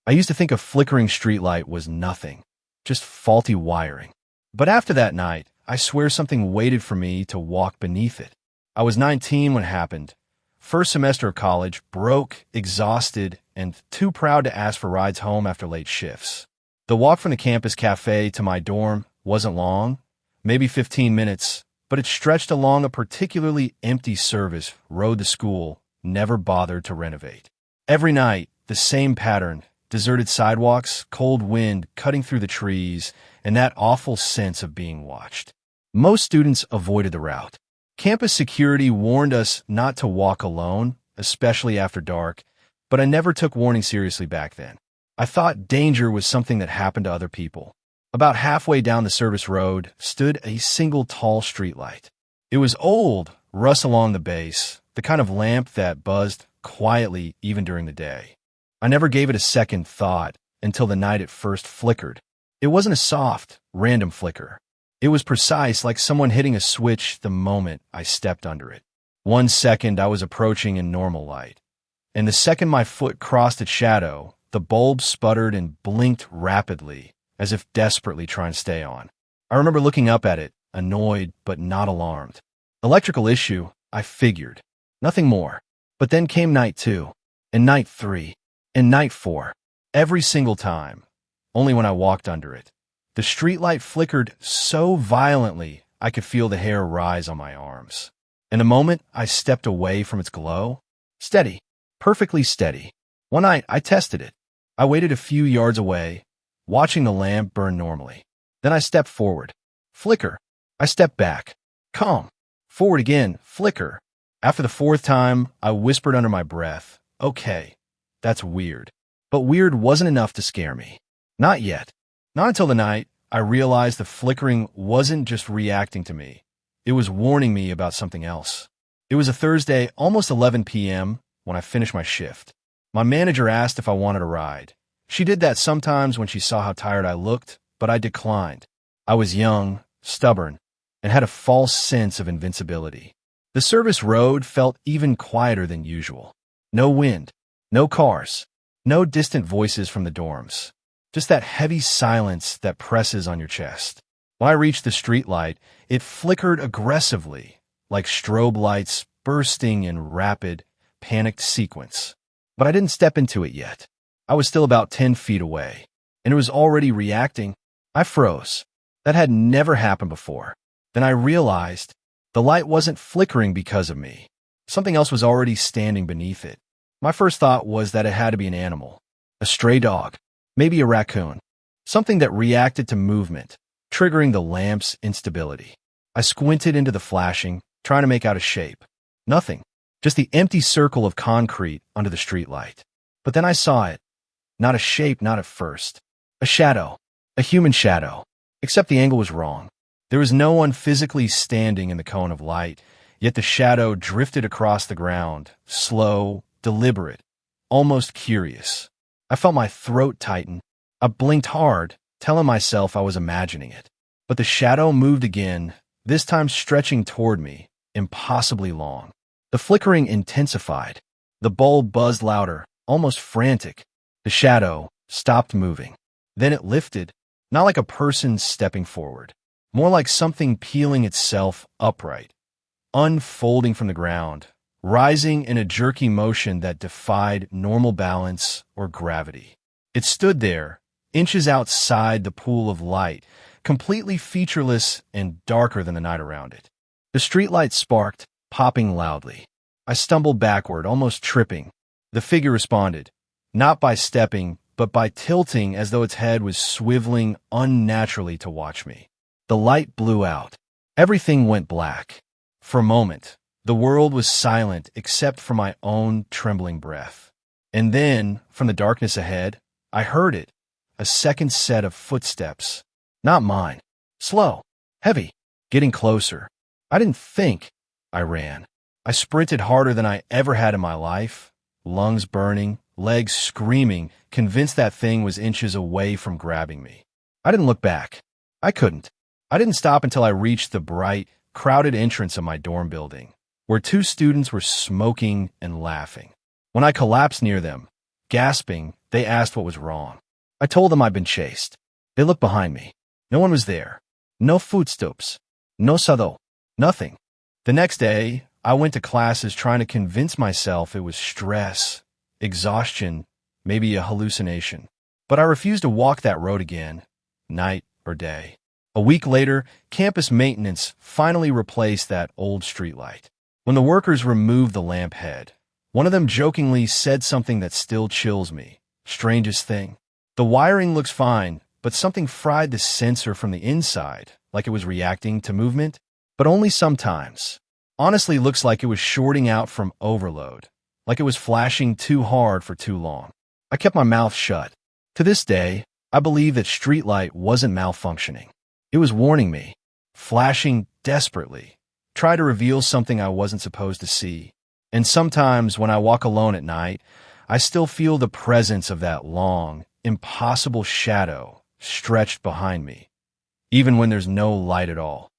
I used to think a flickering streetlight was nothing, just faulty wiring. But after that night, I swear something waited for me to walk beneath it. I was 19 when it happened. First semester of college, broke, exhausted, and too proud to ask for rides home after late shifts. The walk from the campus cafe to my dorm wasn't long, maybe 15 minutes, but it stretched along a particularly empty service road to school, never bothered to renovate. Every night, the same pattern, deserted sidewalks, cold wind cutting through the trees, and that awful sense of being watched. Most students avoided the route. Campus security warned us not to walk alone, especially after dark, but I never took warning seriously back then. I thought danger was something that happened to other people. About halfway down the service road stood a single tall streetlight. It was old, rust along the base, the kind of lamp that buzzed quietly even during the day. I never gave it a second thought until the night it first flickered. It wasn't a soft, random flicker. It was precise, like someone hitting a switch the moment I stepped under it. 1 second I was approaching in normal light, and the second my foot crossed its shadow, the bulb sputtered and blinked rapidly, as if desperately trying to stay on. I remember looking up at it, annoyed but not alarmed. Electrical issue, I figured. Nothing more. But then came night 2, and night 3, and night 4. Every single time, only when I walked under it. The streetlight flickered so violently I could feel the hair rise on my arms. In a moment, I stepped away from its glow. Steady. Perfectly steady. One night, I tested it. I waited a few yards away, watching the lamp burn normally. Then I stepped forward. Flicker. I stepped back. Calm. Forward again. Flicker. After the 4th time, I whispered under my breath, "Okay, that's weird." But weird wasn't enough to scare me. Not yet. Not until the night I realized the flickering wasn't just reacting to me. It was warning me about something else. It was a Thursday, almost 11 p.m., when I finished my shift. My manager asked if I wanted a ride. She did that sometimes when she saw how tired I looked, but I declined. I was young, stubborn, and had a false sense of invincibility. The service road felt even quieter than usual. No wind, no cars, no distant voices from the dorms. Just that heavy silence that presses on your chest. When I reached the streetlight, it flickered aggressively, like strobe lights bursting in rapid, panicked sequence. But I didn't step into it yet. I was still about 10 feet away, and it was already reacting. I froze. That had never happened before. Then I realized the light wasn't flickering because of me. Something else was already standing beneath it. My first thought was that it had to be an animal, a stray dog, maybe a raccoon, something that reacted to movement, triggering the lamp's instability. I squinted into the flashing, trying to make out a shape. Nothing, just the empty circle of concrete under the streetlight. But then I saw it. Not a shape, not at first. A shadow, a human shadow, except the angle was wrong. There was no one physically standing in the cone of light, yet the shadow drifted across the ground, slow, deliberate, almost curious. I felt my throat tighten. I blinked hard, telling myself I was imagining it. But the shadow moved again, this time stretching toward me, impossibly long. The flickering intensified. The bulb buzzed louder, almost frantic. The shadow stopped moving. Then it lifted, not like a person stepping forward, more like something peeling itself upright, unfolding from the ground, rising in a jerky motion that defied normal balance or gravity. It stood there, inches outside the pool of light, completely featureless and darker than the night around it. The streetlight sparked, popping loudly. I stumbled backward, almost tripping. The figure responded, not by stepping, but by tilting as though its head was swiveling unnaturally to watch me. The light blew out. Everything went black. For a moment, the world was silent except for my own trembling breath. And then, from the darkness ahead, I heard it, a second set of footsteps. Not mine. Slow, heavy, getting closer. I didn't think. I ran. I sprinted harder than I ever had in my life, lungs burning, legs screaming, convinced that thing was inches away from grabbing me. I didn't look back. I couldn't. I didn't stop until I reached the bright, crowded entrance of my dorm building, where 2 students were smoking and laughing. When I collapsed near them, gasping, They asked what was wrong. I told them I'd been chased. They looked behind me. No one was there. No footsteps. No shadow. Nothing. The next day, I went to classes trying to convince myself it was stress, exhaustion, maybe a hallucination. But I refused to walk that road again, night or day. A week later, campus maintenance finally replaced that old streetlight. When the workers removed the lamp head, one of them jokingly said something that still chills me. Strangest thing. The wiring looks fine, but something fried the sensor from the inside, like it was reacting to movement, but only sometimes. Honestly, looks like it was shorting out from overload, like it was flashing too hard for too long. I kept my mouth shut. To this day, I believe that Streetlight wasn't malfunctioning. It was warning me, flashing desperately, try to reveal something I wasn't supposed to see. And sometimes when I walk alone at night, I still feel the presence of that long, impossible shadow stretched behind me, even when there's no light at all.